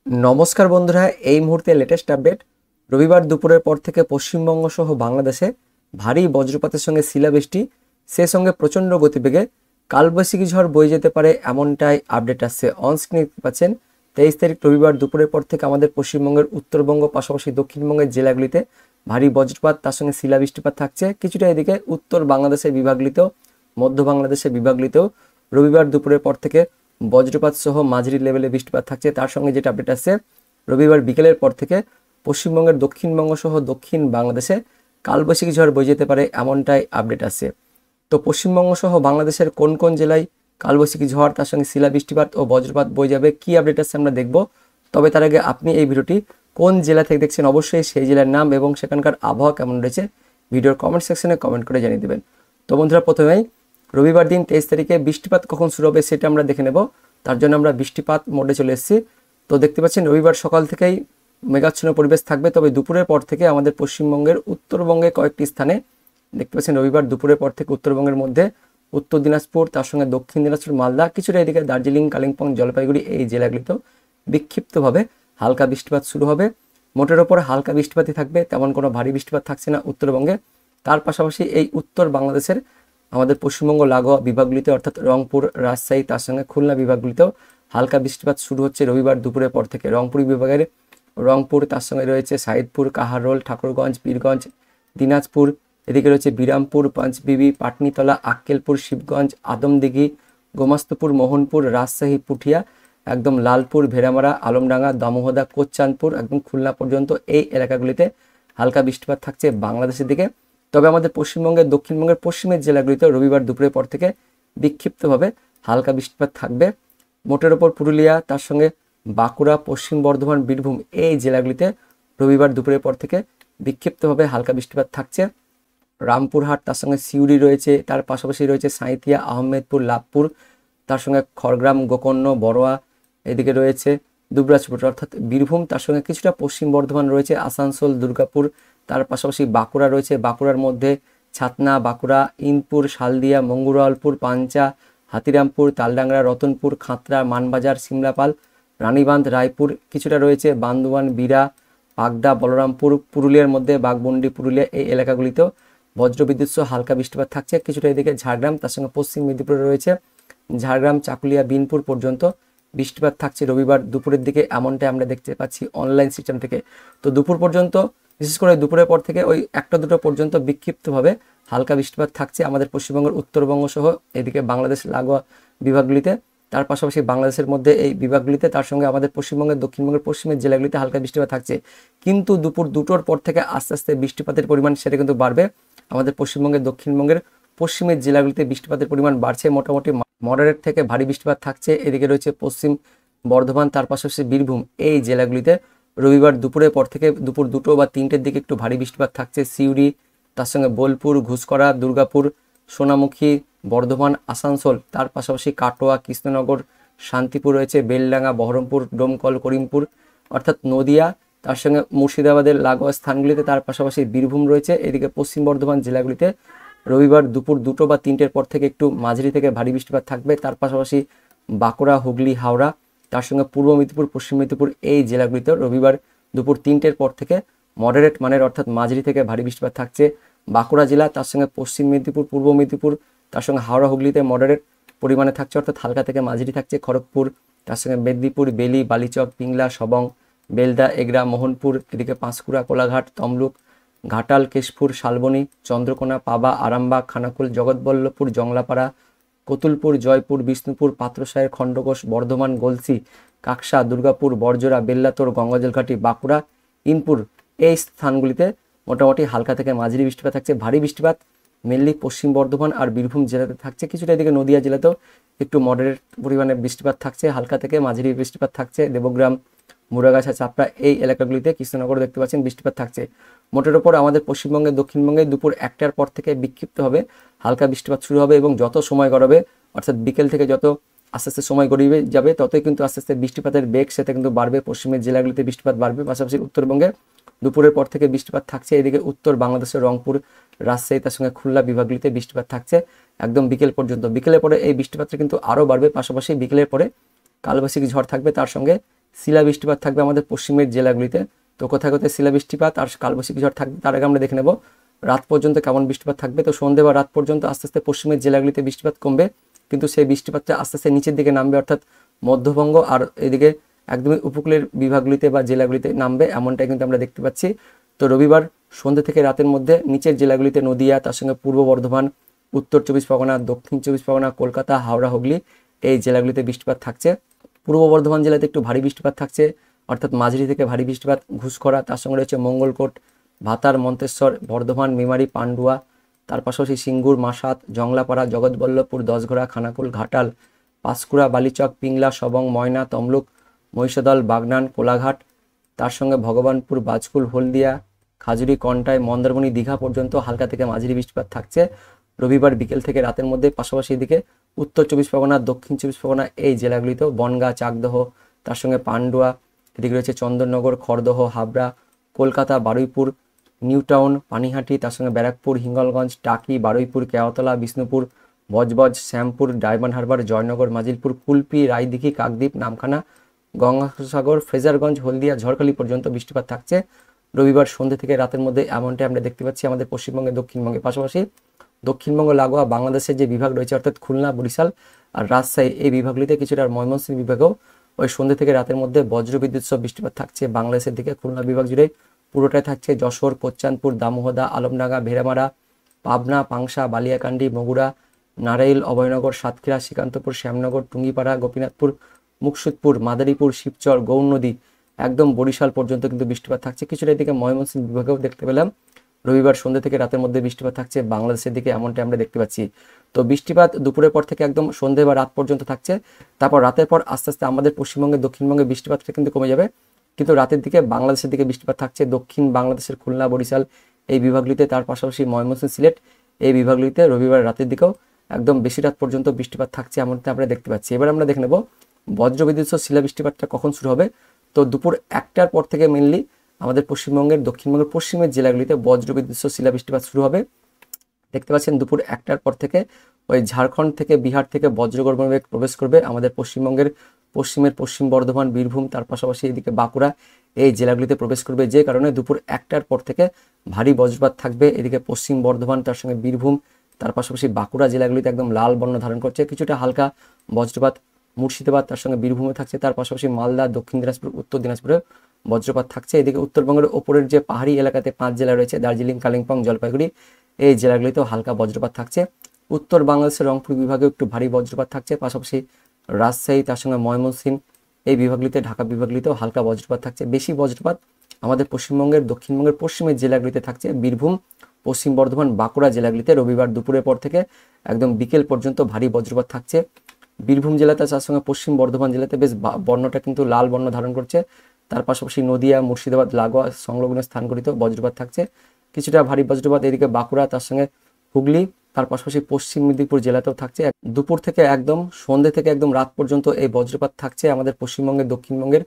नमस्कार बंधुरा এই মুহূর্তে লেটেস্ট আপডেট। রবিবার দুপুরের পর থেকে পশ্চিমবঙ্গ সহ বাংলাদেশে ভারী বজ্রপাতের সঙ্গে শিলাবৃষ্টি, সে সঙ্গে প্রচণ্ড গতিবেগে কালবৈশাখী ঝড় বয়ে যেতে পারে এমনটাই আপডেট আসছে। অনস্ক্রিনে দেখতে পাচ্ছেন 23 তারিখ রবিবার দুপুরের পর থেকে আমাদের পশ্চিমবঙ্গের উত্তরবঙ্গ পাশাপাশি দক্ষিণবঙ্গের জেলাগুলিতে ভারী বজ্রপাত তার সঙ্গে শিলাবৃষ্টিপাত থাকছে। কিছুটা এদিকে উত্তর বাংলাদেশের বিভাগগুলিতেও মধ্য বাংলাদেশের বিভাগগুলিতেও রবিবার দুপুরের পর থেকে বজ্রপাত সহ মাঝারি লেভেলে বৃষ্টিপাত থাকছে। তার সঙ্গে যেটা আপডেট আসছে, রবিবার বিকেলের পর থেকে পশ্চিমবঙ্গের দক্ষিণবঙ্গ সহ দক্ষিণ বাংলাদেশে কালবৈশাখী ঝড় বয়ে যেতে পারে এমনটাই আপডেট আসছে। তো পশ্চিমবঙ্গ সহ বাংলাদেশের কোন কোন জেলায় কালবৈশাখী ঝড় তার সঙ্গে শিলা বৃষ্টিপাত ও বজ্রপাত বয়ে যাবে, কি আপডেট আসছে আমরা দেখব। তবে তার আগে আপনি এই ভিডিওটি কোন জেলা থেকে দেখছেন অবশ্যই সেই জেলার নাম এবং সেখানকার আবহাওয়া কেমন রয়েছে ভিডিওর কমেন্ট সেকশনে কমেন্ট করে জানিয়ে দেবেন। তো বন্ধুরা, প্রথমেই রবিবার দিন 23 তারিখে বৃষ্টিপাত কখন শুরু হবে সেটা আমরা দেখে নেব। তার জন্য আমরা বৃষ্টিপাত মোডে চলে এসেছি। তো দেখতে পাচ্ছেন রবিবার সকাল থেকেই মেঘাচ্ছন্ন পরিবেশ থাকবে, তবে দুপুরের পর থেকে আমাদের পশ্চিমবঙ্গের উত্তরবঙ্গে কয়েকটি স্থানে দেখতে পাচ্ছেন রবিবার দুপুরের পর থেকে উত্তরবঙ্গের মধ্যে উত্তর দিনাজপুর তার সঙ্গে দক্ষিণ দিনাজপুর, মালদা, কিছুটা এদিকে দার্জিলিং, কালিম্পং, জলপাইগুড়ি এই জেলাগুলিতেও বিক্ষিপ্তভাবে হালকা বৃষ্টিপাত শুরু হবে। মোটের ওপর হালকা বৃষ্টিপাতই থাকবে, তেমন কোনো ভারী বৃষ্টিপাত থাকছে না উত্তরবঙ্গে। তার পাশাপাশি এই উত্তর বাংলাদেশের আমাদের পশ্চিমবঙ্গ লাগোয়া বিভাগগুলিতে অর্থাৎ রংপুর, রাজশাহী তার সঙ্গে খুলনা বিভাগগুলিতেও হালকা বৃষ্টিপাত শুরু হচ্ছে রবিবার দুপুরের পর থেকে। রংপুর বিভাগের রংপুর তার সঙ্গে রয়েছে সাইদপুর, কাহারোল, ঠাকুরগঞ্জ, বীরগঞ্জ, দিনাজপুর, এদিকে রয়েছে বিরামপুর, পাঁচবিবি, পাটনিতলা, আক্কেলপুর, শিবগঞ্জ, আদমদিঘি, গোমাস্তপুর, মোহনপুর, রাজশাহী, পুঠিয়া, একদম লালপুর, ভেড়ামারা, আলমডাঙ্গা, দামোহদা, কোচচাঁদপুর, একদম খুলনা পর্যন্ত এই এলাকাগুলিতে হালকা বৃষ্টিপাত থাকছে বাংলাদেশের দিকে। তবে আমাদের পশ্চিমবঙ্গের দক্ষিণবঙ্গের পশ্চিমের জেলাগুলিতে রবিবার দুপুরের পর থেকে বিক্ষিপ্তভাবে হালকা বৃষ্টিপাত থাকবে। মোটের ওপর পুরুলিয়া তার সঙ্গে বাঁকুড়া, পশ্চিম বর্ধমান, বীরভূম এই জেলাগুলিতে রবিবার দুপুরের পর থেকে বিক্ষিপ্তভাবে হালকা বৃষ্টিপাত থাকছে। রামপুরহাট তার সঙ্গে সিউড়ি রয়েছে, তার পাশাপাশি রয়েছে সাঁইথিয়া, আহমেদপুর, লাভপুর, তার সঙ্গে খড়গ্রাম, গোকর্ণ, বড়োয়া, এদিকে রয়েছে দুবরাজপুর অর্থাৎ বীরভূম, তার সঙ্গে কিছুটা পশ্চিম বর্ধমান রয়েছে আসানসোল, দুর্গাপুর, তার পাশাপাশি বাঁকুড়া রয়েছে। বাঁকুড়ার মধ্যে ছাতনা, বাঁকুড়া, ইনপুর, শালদিয়া, মঙ্গুরালপুর, পাঞ্চা, হাতিরামপুর, তালডাংরা, রতনপুর, খাতড়া, মানবাজার, সিমলাপাল, রানীবাঁধ, রায়পুর, কিছুটা রয়েছে বান্দোয়ান, বিরা, বাগদা, বলরামপুর, পুরুলিয়ার মধ্যে বাঘমুন্ডি, পুরুলিয়া এই এলাকাগুলিতেও বজ্রবিদ্যুৎ সহ হালকা বৃষ্টিপাত থাকছে। কিছুটা এদিকে ঝাড়গ্রাম তার সঙ্গে পশ্চিম মেদিনীপুরে রয়েছে ঝাড়গ্রাম, চাকুলিয়া, বিনপুর পর্যন্ত বৃষ্টিপাত থাকছে রবিবার দুপুরের দিকে, এমনটাই আমরা দেখতে পাচ্ছি অনলাইন সিস্টেম থেকে। তো দুপুর পর্যন্ত, বিশেষ করে দুপুরের পর থেকে ওই একটা দুটো পর্যন্ত বিক্ষিপ্তভাবে হালকা বৃষ্টিপাত থাকছে আমাদের পশ্চিমবঙ্গের উত্তরবঙ্গ সহ এদিকে বাংলাদেশ লাগোয়া বিভাগগুলিতে। তার পাশাপাশি বাংলাদেশের মধ্যে এই বিভাগগুলিতে তার সঙ্গে আমাদের পশ্চিমবঙ্গের দক্ষিণবঙ্গের পশ্চিমের জেলাগুলিতে হালকা বৃষ্টিপাত থাকছে। কিন্তু দুপুর দুটোর পর থেকে আস্তে আস্তে বৃষ্টিপাতের পরিমাণ সেটা কিন্তু বাড়বে। আমাদের পশ্চিমবঙ্গের দক্ষিণবঙ্গের পশ্চিমের জেলাগুলিতে বৃষ্টিপাতের পরিমাণ বাড়ছে, মোটামুটি মডারেট থেকে ভারী বৃষ্টিপাত থাকছে। এদিকে রয়েছে পশ্চিম বর্ধমান তার পাশাপাশি বীরভূম এই জেলাগুলিতে রবিবার দুপুরের পর থেকে দুপুর দুটো বা তিনটের দিকে একটু ভারী বৃষ্টিপাত থাকছে। সিউড়ি তার সঙ্গে বোলপুর, ঘুষকরা, দুর্গাপুর, সোনামুখী, বর্ধমান, আসানসোল, তার পাশাপাশি কাটোয়া, কৃষ্ণনগর, শান্তিপুর রয়েছে, বেলডাঙ্গা, বহরমপুর, ডোমকল, করিমপুর অর্থাৎ নদিয়া, তার সঙ্গে মুর্শিদাবাদের লাগোয়া স্থানগুলিতে, তার পাশাপাশি বীরভূম রয়েছে। এদিকে পশ্চিম বর্ধমান জেলাগুলিতে রবিবার দুপুর দুটো বা তিনটের পর থেকে একটু মাঝারি থেকে ভারী বৃষ্টিপাত থাকবে। তার পাশাপাশি বাঁকুড়া, হুগলি, হাওড়া, তার সঙ্গে পূর্ব মেদিনীপুর, পশ্চিম মেদিনীপুর এই জেলাগুলিতে রবিবার দুপুর তিনটের পর থেকে মডারেট মানের অর্থাৎ মাঝারি থেকে ভারী বৃষ্টিপাত থাকছে। বাঁকুড়া জেলা তার সঙ্গে পশ্চিম মেদিনীপুর, পূর্ব মেদিনীপুর, তার সঙ্গে হাওড়া, হুগলিতে মডারেট পরিমাণে থাকছে অর্থাৎ হালকা থেকে মাঝারি থাকছে। খড়গপুর, তার সঙ্গে মেদিনীপুর, বেলি, বালিচক, পিংলা, সবং, বেলদা, এগরা, মোহনপুর, এদিকে পাঁশকুড়া, কোলাঘাট, তমলুক, ঘাটাল, কেশপুর, শালবনী, চন্দ্রকোনা, পাবা, আরামবাগ, খানাকুল, জগৎবল্লভপুর, জংলাপাড়া, কতুলপুর, জয়পুর, বিষ্ণুপুর, পাত্রসাহের, খণ্ডঘোষ, বর্ধমান, গলসি, কাকসা, দুর্গাপুর, বড়জোড়া, বেল্লাতোর, গঙ্গাজলঘাটি, বাঁকুড়া, ইনপুর এই স্থানগুলিতে মোটামুটি হালকা থেকে মাঝারি বৃষ্টিপাত থাকছে। ভারী বৃষ্টিপাত মেনলি পশ্চিম বর্ধমান আর বীরভূম জেলাতে থাকছে। কিছুটা এদিকে নদিয়া জেলাতেও একটু মডারেট পরিমাণে বৃষ্টিপাত থাকছে, হালকা থেকে মাঝারি বৃষ্টিপাত থাকছে। দেবগ্রাম, মুরাগাছা, চাপড়া এই এলাকাগুলিতে, কৃষ্ণনগর দেখতে পাচ্ছেন বৃষ্টিপাত থাকছে। মোটের ওপর আমাদের পশ্চিমবঙ্গের দক্ষিণবঙ্গে দুপুর একটার পর থেকে বিক্ষিপ্তভাবে হালকা বৃষ্টিপাত শুরু হবে এবং যত সময় গড়াবে অর্থাৎ বিকেল থেকে যত আস্তে আস্তে সময় গড়িয়ে যাবে ততই কিন্তু আস্তে আস্তে বৃষ্টিপাতের বেগ সেটা কিন্তু বাড়বে। পশ্চিমের জেলাগুলিতে বৃষ্টিপাত বাড়বে, পাশাপাশি উত্তরবঙ্গে দুপুরের পর থেকে বৃষ্টিপাত থাকছে। এদিকে উত্তর বাংলাদেশের রংপুর, রাজশাহী তার সঙ্গে খুলনা বিভাগগুলিতে বৃষ্টিপাত থাকছে একদম বিকেল পর্যন্ত। বিকেলের পরে এই বৃষ্টিপাতটা কিন্তু আরও বাড়বে, পাশাপাশি বিকেলের পরে কালবৈশাখী ঝড় থাকবে, তার সঙ্গে শিলাবৃষ্টিপাত থাকবে আমাদের পশ্চিমের জেলাগুলিতে। তো কোথায় কোথায় শিলাবৃষ্টিপাত আর কালবৈশাখী ঝড় থাকবে তার আগে আমরা দেখে নেব রাত পর্যন্ত কেমন বৃষ্টিপাত থাকবে। তো সন্ধ্যে বা রাত পর্যন্ত আস্তে আস্তে পশ্চিমের জেলাগুলিতে বৃষ্টিপাত কমবে, কিন্তু সেই বৃষ্টিপাতটা আস্তে আস্তে নিচের দিকে নামবে, অর্থাৎ মধ্যবঙ্গ আর এদিকে একদমই উপকূলের বিভাগগুলিতে বা জেলাগুলিতে নামবে, এমনটাই কিন্তু আমরা দেখতে পাচ্ছি। তো রবিবার সন্ধ্যে থেকে রাতের মধ্যে নিচের জেলাগুলিতে নদিয়া, তার সঙ্গে পূর্ব বর্ধমান, উত্তর চব্বিশ পরগনা, দক্ষিণ চব্বিশ পরগনা, কলকাতা, হাওড়া, হুগলি এই জেলাগুলিতে বৃষ্টিপাত থাকছে। পূর্ব বর্ধমান জেলাতে একটু ভারী বৃষ্টিপাত থাকছে, অর্থাৎ মাঝারি থেকে ভারী বৃষ্টিপাত, ঘুষখরা, তার সঙ্গে রয়েছে মঙ্গলকোট, ভাতার, মন্তেশ্বর, বর্ধমান, মেমারি, পান্ডুয়া, তার পাশাপাশি সিঙ্গুর, মাসাত, জংলাপাড়া, জগৎবল্লভপুর, দশঘোড়া, খানাকুল, ঘাটাল, পাঁশকুড়া, বালিচক, পিংলা, সবং, ময়না, তমলুক, মহিষাদল, বাগনান, কোলাঘাট, তার সঙ্গে ভগবানপুর, বাজকুল, হলদিয়া, খাজুরি, কন্টাই, মন্দারমণি, দীঘা পর্যন্ত হালকা থেকে মাঝারি বৃষ্টিপাত থাকছে রবিবার বিকেল থেকে রাতের মধ্যে। পাশাপাশি এদিকে উত্তর চব্বিশ পরগনা, দক্ষিণ চব্বিশ পরগনা এই জেলাগুলিতেও বনগাঁ, চাকদহ, তার সঙ্গে পান্ডুয়া, এদিকে রয়েছে চন্দননগর, খড়দহ, হাবড়া, কলকাতা, বারুইপুর, নিউটাউন, পানিহাটি, তার সঙ্গে ব্যারাকপুর, হিঙ্গলগঞ্জ, টাকি, বারুইপুর, কেওতলা, বিষ্ণুপুর, বজবজ, শ্যামপুর, ডায়মন্ড হারবার, জয়নগর, মাজিলপুর, কুলপি, রায়দিঘি, কাকদ্বীপ, নামখানা, গঙ্গাসাগর, ফ্রেজারগঞ্জ, হলদিয়া, ঝড়খালি পর্যন্ত বৃষ্টিপাত থাকছে রবিবার সন্ধ্যে থেকে রাতের মধ্যে, এমনটাই আমরা দেখতে পাচ্ছি আমাদের পশ্চিমবঙ্গে, দক্ষিণবঙ্গে। পাশাপাশি দক্ষিণবঙ্গ লাগোয়া বাংলাদেশের যে বিভাগ রয়েছে অর্থাৎ খুলনা, বরিশাল আর রাজশাহী এই বিভাগগুলিতে কিছুটা, ময়মনসিংহ বিভাগেও ওই সন্ধ্যে থেকে রাতের মধ্যে বজ্রবিদ্যুৎ সহ বৃষ্টিপাত থাকছে বাংলাদেশের দিকে। খুলনা বিভাগ জুড়ে পুরোটাই থাকছে, যশোর, কোচ্চানপুর, দামোহদা, আলমডাঙ্গা, ভেড়ামারা, পাবনা, পাংশা, বালিয়াকান্দি, বগুড়া, নারাইল, অভয়নগর, সাতক্ষীরা, শ্রীকান্তপুর, শ্যামনগর, টুঙ্গিপাড়া, গোপীনাথপুর, মুকসুদপুর, মাদারীপুর, শিবচর, গৌরনদী একদম বরিশাল পর্যন্ত কিন্তু বৃষ্টিপাত থাকছে। কিছুটা এদিকে ময়মনসিংহ বিভাগেও দেখতে পেলাম রবিবার সন্ধ্যে থেকে রাতের মধ্যে বৃষ্টিপাত থাকছে বাংলাদেশের দিকে, এমনটা আমরা দেখতে পাচ্ছি। তো বৃষ্টিপাত দুপুরের পর থেকে একদম সন্ধ্যে বা রাত পর্যন্ত থাকছে, তারপর রাতের পর আস্তে আস্তে আমাদের পশ্চিমবঙ্গে, দক্ষিণবঙ্গে বৃষ্টিপাতটা কিন্তু কমে যাবে, কিন্তু রাতের দিকে বাংলাদেশের দিকে বৃষ্টিপাত থাকছে দক্ষিণ বাংলাদেশের খুলনা, বরিশাল এই বিভাগগুলিতে, তার পাশাপাশি ময়মনসিংহ, সিলেট এই বিভাগগুলিতে রবিবার রাতের দিকেও একদম বেশি রাত পর্যন্ত বৃষ্টিপাত থাকছে, এমনটা আমরা দেখতে পাচ্ছি। এবার আমরা দেখে নেব বজ্রবিদ্যুৎ সহ শিলাবৃষ্টিপাতটা কখন শুরু হবে। তো দুপুর 1টার পর থেকে মেনলি আমাদের পশ্চিমবঙ্গের, দক্ষিণবঙ্গের পশ্চিমের জেলাগুলিতে বজ্রবিদ্যুৎ সহ শিলাবৃষ্টিপাত শুরু হবে। দেখতে পাচ্ছেন দুপুর 1টার পর থেকে ওই ঝাড়খণ্ড থেকে, বিহার থেকে বজ্রগর্ভ মেঘ প্রবেশ করবে আমাদের পশ্চিমবঙ্গের পশ্চিমের পশ্চিম বর্ধমান, বীরভূম, তার পাশাপাশি এদিকে বাঁকুড়া এই জেলাগুলিতে প্রবেশ করবে, যে কারণে দুপুর 1টার পর থেকে ভারী বজ্রপাত থাকবে এদিকে পশ্চিম বর্ধমান, তার সঙ্গে বীরভূম, তার পাশাপাশি বাঁকুড়া জেলাগুলিতে একদম লাল বর্ণ ধারণ করছে। কিছুটা হালকা বজ্রপাত মুর্শিদাবাদ, তার সঙ্গে বীরভূমে থাকছে, তার পাশাপাশি মালদা, দক্ষিণ দিনাজপুর, উত্তর দিনাজপুরে বজ্রপাত থাকছে। এদিকে উত্তরবঙ্গের ওপরের যে পাহাড়ি এলাকাতে 5 জেলা রয়েছে, দার্জিলিং, কালিম্পং, জলপাইগুড়ি এই জেলাগুলিতেও হালকা বজ্রপাত থাকছে। উত্তর বাংলাদেশের রংপুর বিভাগেও একটু ভারী বজ্রপাত থাকছে, পাশাপাশি রাজশাহী, তার সঙ্গে ময়মনসিংহ এই বিভাগগুলিতে, ঢাকা বিভাগগুলিতেও হালকা বজ্রপাত থাকছে। বেশি বজ্রপাত আমাদের পশ্চিমবঙ্গের, দক্ষিণবঙ্গের পশ্চিমের জেলাগুলিতে থাকছে, বীরভূম, পশ্চিম বর্ধমান, বাঁকুড়া জেলাগুলিতে রবিবার দুপুরের পর থেকে একদম বিকেল পর্যন্ত ভারী বজ্রপাত থাকছে। বীরভূম জেলাতে, তার সঙ্গে পশ্চিম বর্ধমান জেলাতে বেশ বর্ণটা কিন্তু লাল বর্ণ ধারণ করছে, তার পাশাপাশি নদিয়া, মুর্শিদাবাদ লাগোয়া সংলগ্ন স্থানগুলিতেও বজ্রপাত থাকছে, কিছুটা ভারী বজ্রপাত এদিকে বাঁকুড়া, তার সঙ্গে হুগলি, তার পাশাপাশি পশ্চিম মেদিনীপুর জেলাতেও থাকছে। দুপুর থেকে একদম সন্ধ্যে থেকে একদম রাত পর্যন্ত এই বজ্রপাত থাকছে আমাদের পশ্চিমবঙ্গের, দক্ষিণবঙ্গের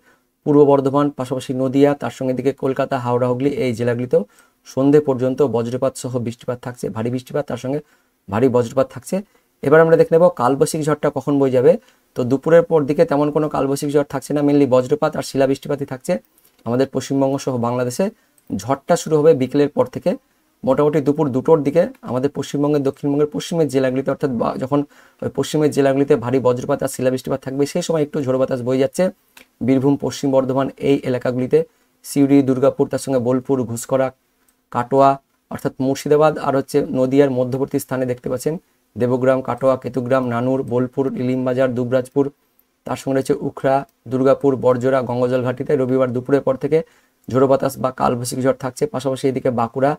পূর্ব বর্ধমান, পাশাপাশি নদিয়া, তার সঙ্গে দিকে কলকাতা, হাওড়া, হুগলি এই জেলাগুলিতেও সন্ধ্যে পর্যন্ত বজ্রপাত সহ বৃষ্টিপাত থাকছে, ভারী বৃষ্টিপাত, তার সঙ্গে ভারী বজ্রপাত থাকছে। এবার আমরা দেখে নেব কালবৈশাখী ঝড়টা কখন বয়ে যাবে। তো দুপুরের পর দিকে তেমন কোনো কালবৈশাখী ঝড় থাকছে না, মেনলি বজ্রপাত আর শিলাবৃষ্টিপাতই থাকছে আমাদের পশ্চিমবঙ্গ সহ বাংলাদেশে। ঝড়টা শুরু হবে বিকেলের পর থেকে, মোটামুটি দুপুর 2টোর দিকে আমাদের পশ্চিমবঙ্গের, দক্ষিণবঙ্গের পশ্চিমের জেলাগুলিতে, অর্থাৎ যখন ওই পশ্চিমের জেলাগুলিতে ভারী বজ্রপাত আর শিলাবৃষ্টিপাত থাকবে, সেই সময় একটু ঝোড়ো বাতাস বয়ে যাচ্ছে বীরভূম, পশ্চিম বর্ধমান এই এলাকাগুলিতে, সিউড়ি, দুর্গাপুর, তার সঙ্গে বোলপুর, ঘুষকরা, কাটোয়া, অর্থাৎ মুর্শিদাবাদ আর হচ্ছে নদিয়ার মধ্যবর্তী স্থানে দেখতে পাচ্ছেন দেবগ্রাম, কাটোয়া, কেতুগ্রাম, নানুর, বোলপুর, ইলিমবাজার, দুবরাজপুর, তার সঙ্গে রয়েছে উখড়া, দুর্গাপুর, বরজোড়া, গঙ্গাজল ঘাটিতে রবিবার দুপুরের পর থেকে ঝোড়ো বাতাস বা কালবৈশাখী ঝড় থাকছে। পাশাপাশি এদিকে বাঁকুড়া,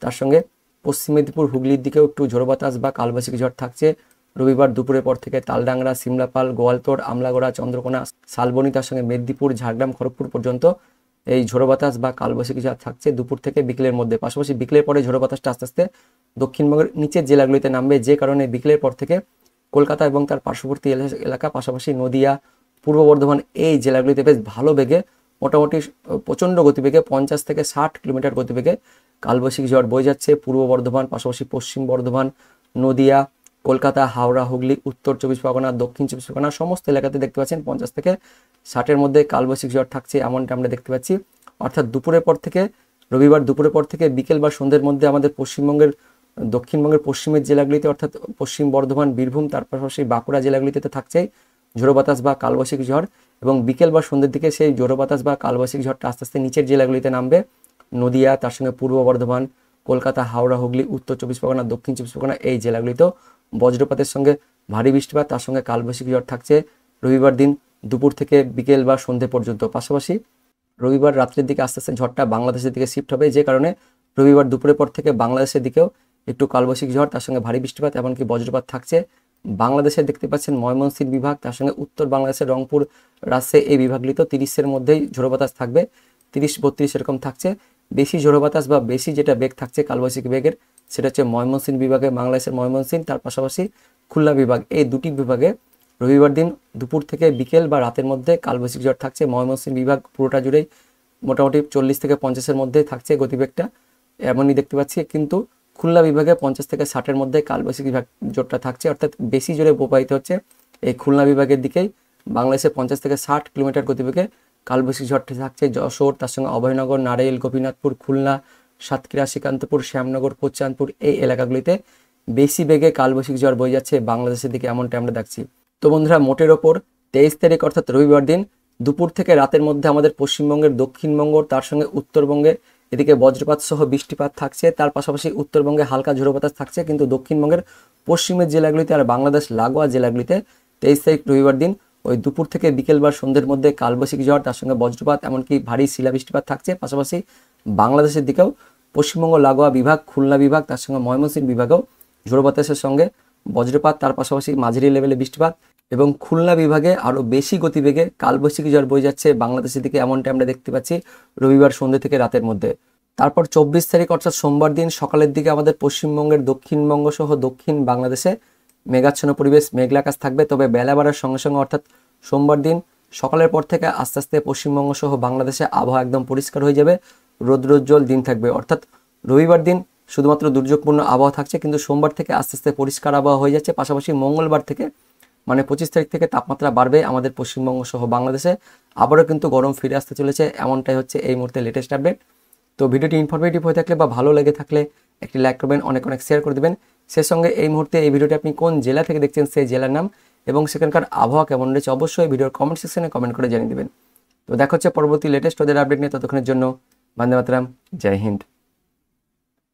তার সঙ্গে পশ্চিম মেদিনীপুর, হুগলির দিকেও একটু ঝোড়ো বাতাস বা কালবৈশাখী ঝড় থাকছে রবিবার দুপুরের পর থেকে। তালডাংরা, সিমলাপাল, গোয়ালতোড়, আমলাগড়া, চন্দ্রকোনা, শালবনী, তার সঙ্গে মেদিনীপুর, ঝাড়গ্রাম, খড়গপুর পর্যন্ত এই ঝোড়ো বাতাস বা কালবৈশাখী ঝড় থাকছে দুপুর থেকে বিকেলের মধ্যে। পাশাপাশি বিকেলের পরে ঝোড়ো বাতাসটা আস্তে আস্তে দক্ষিণবঙ্গের নিচের জেলাগুলিতে নামবে, যে কারণে বিকেলের পর থেকে কলকাতা এবং তার পার্শ্ববর্তী এলাকা, পাশাপাশি নদিয়া, পূর্ব বর্ধমান এই জেলাগুলিতে বেশ ভালো বেগে, মোটামুটি প্রচণ্ড গতিবেগে 50 থেকে 60 কিলোমিটার গতিবেগে কালবৈশাখী ঝড় বয়ে যাচ্ছে। পূর্ব বর্ধমান, পাশাপাশি পশ্চিম বর্ধমান, নদিয়া, কলকাতা, হাওড়া, হুগলি, উত্তর 24 পরগনা, দক্ষিণ 24 পরগনা সমস্ত এলাকাতে দেখতে পাচ্ছেন 50 থেকে 60-এর মধ্যে কালবৈশাখী ঝড় থাকছে, এমনটা আমরা দেখতে পাচ্ছি। অর্থাৎ দুপুরের পর থেকে, রবিবার দুপুরের পর থেকে বিকেল বা সন্ধ্যের মধ্যে আমাদের পশ্চিমবঙ্গের দক্ষিণবঙ্গের পশ্চিমের জেলাগুলিতে অর্থাৎ পশ্চিম বর্ধমান, বীরভূম, তার পাশাপাশি বাঁকুড়া জেলাগুলিতে তো থাকছেই ঝোড়ো বাতাস বা কালবৈশাখী ঝড়। এবং বিকেল বা সন্ধ্যের দিকে সেই ঝোড়ো বাতাস বা কালবৈশাখী ঝড়টা আস্তে আস্তে নিচের জেলাগুলিতে নামবে। নদিয়া, তার সঙ্গে পূর্ব বর্ধমান, কলকাতা, হাওড়া, হুগলি, উত্তর 24 পরগনা, দক্ষিণ 24 পরগনা এই জেলাগুলিতেও বজ্রপাতের সঙ্গে ভারী বৃষ্টিপাত, তার সঙ্গে কালবৈশাখী ঝড় থাকছে রবিবার দিন দুপুর থেকে বিকেল বা সন্ধ্যে পর্যন্ত। পাশাপাশি রবিবার রাত্রের দিকে আস্তে আস্তে ঝড়টা বাংলাদেশের দিকে শিফট হবে, যে কারণে রবিবার দুপুরের পর থেকে বাংলাদেশের দিকেও একটু কালবৈশাখী ঝড়, তার সঙ্গে ভারী বৃষ্টিপাত এমনকি বজ্রপাত থাকছে। বাংলাদেশে দেখতে পাচ্ছেন ময়মনসিংহ বিভাগ, তার সঙ্গে উত্তর বাংলাদেশের রংপুর, রাজশাহী এই বিভাগগুলিতেও 30-এর মধ্যেই ঝোড়ো বাতাস থাকবে, 30-32 এরকম থাকছে। বেশি ঝোড়ো বাতাস বা বেশি যেটা বেগ থাকছে কালবৈশাখী বেগের, সেটা হচ্ছে ময়মনসিংহ বিভাগে, বাংলাদেশের ময়মনসিংহ, তার পাশাপাশি খুলনা বিভাগ। এই দুটি বিভাগে রবিবার দিন দুপুর থেকে বিকেল বা রাতের মধ্যে কালবৈশাখী ঝড় থাকছে। ময়মনসিংহ বিভাগ পুরোটা জুড়েই মোটামুটি 40 থেকে 50-এর মধ্যে থাকছে গতিবেগটা, এমনই দেখতে পাচ্ছি। কিন্তু খুলনা বিভাগে 50 থেকে 60-এর মধ্যে কালবৈশাখী জোরটা থাকছে, অর্থাৎ বেশি জোরে প্রবাহিত হচ্ছে এই খুলনা বিভাগের দিকেই। বাংলাদেশে 50 থেকে 60 কিলোমিটার গতিবেগে কালবৈশাখী ঝড়টি থাকছে যশোর, তার সঙ্গে অভয়নগর, নারাইল, গোপীনাথপুর, খুলনা, সাতক্ষীরা, শ্রীকান্তপুর, শ্যামনগর, কোচানপুর এই এলাকাগুলিতে বেশি বেগে কালবৈশাখী ঝড় বয়ে যাচ্ছে বাংলাদেশের দিকে, এমনটা আমরা দেখছি। তো বন্ধুরা, মোটের ওপর 23 তারিখ অর্থাৎ রবিবার দিন দুপুর থেকে রাতের মধ্যে আমাদের পশ্চিমবঙ্গের দক্ষিণবঙ্গ, তার সঙ্গে উত্তরবঙ্গে এদিকে বজ্রপাত সহ বৃষ্টিপাত থাকছে, তার পাশাপাশি উত্তরবঙ্গে হালকা ঝোড়ো বাতাস থাকছে। কিন্তু দক্ষিণবঙ্গের পশ্চিমের জেলাগুলিতে আর বাংলাদেশ লাগোয়া জেলাগুলিতে 23 তারিখ রবিবার দিন ওই দুপুর থেকে বিকেল বা সন্ধ্যের মধ্যে কালবৈশাখী ঝড়, তার সঙ্গে বজ্রপাত এমনকি ভারী শিলাবৃষ্টিপাত থাকছে। পাশাপাশি বাংলাদেশের দিকেও পশ্চিমবঙ্গ লাগোয়া বিভাগ, খুলনা বিভাগ, তার সঙ্গে ময়মনসিংহ বিভাগেও ঝোড়ো বাতাসের সঙ্গে বজ্রপাত, তার পাশাপাশি মাঝারি লেভেলে বৃষ্টিপাত। এবং খুলনা বিভাগে আরও বেশি গতিবেগে কালবৈশাখী ঝড় বয়ে যাচ্ছে বাংলাদেশের দিকে, এমনটা আমরা দেখতে পাচ্ছি রবিবার সন্ধ্যে থেকে রাতের মধ্যে। তারপর 24 তারিখ অর্থাৎ সোমবার দিন সকালের দিকে আমাদের পশ্চিমবঙ্গের দক্ষিণবঙ্গ সহ দক্ষিণ বাংলাদেশে মেঘাচ্ছন্ন পরিবেশ, মেঘলা আকাশ থাকবে। তবে বেলা বাড়ার সঙ্গে সঙ্গে অর্থাৎ সোমবার দিন সকালের পর থেকে আস্তে আস্তে পশ্চিমবঙ্গ সহ বাংলাদেশে আবহাওয়া একদম পরিষ্কার হয়ে যাবে, রৌদ্রোজ্জ্বল দিন থাকবে। অর্থাৎ রবিবার দিন শুধুমাত্র দুর্যোগপূর্ণ আবহাওয়া থাকছে, কিন্তু সোমবার থেকে আস্তে আস্তে পরিষ্কার আবহাওয়া হয়ে যাচ্ছে। পাশাপাশি মঙ্গলবার থেকে মানে 25 তারিখ থেকে তাপমাত্রা বাড়বে আমাদের পশ্চিমবঙ্গ সহ বাংলাদেশে, আবারও কিন্তু গরম ফিরে আসতে চলেছে, এমনটাই হচ্ছে এই মুহূর্তে লেটেস্ট আপডেট। তো ভিডিওটি ইনফরমেটিভ হয়ে থাকলে বা ভালো লেগে থাকলে একটি লাইক করবেন, অনেক অনেক শেয়ার করে দেবেন। সেই সঙ্গে এই মুহূর্তে এই ভিডিওটি আপনি কোন জেলা থেকে দেখছেন সেই জেলার নাম এবং সেখানকার আবহাওয়া কেমন রয়েছে অবশ্যই ভিডিওর কমেন্ট সেকশনে কমেন্ট করে জানিয়ে দেবেন। তো দেখা হচ্ছে পরবর্তী লেটেস্ট ওদের আপডেট নিয়ে, ততক্ষণের জন্য বন্দে মাতরম, জয় হিন্দ।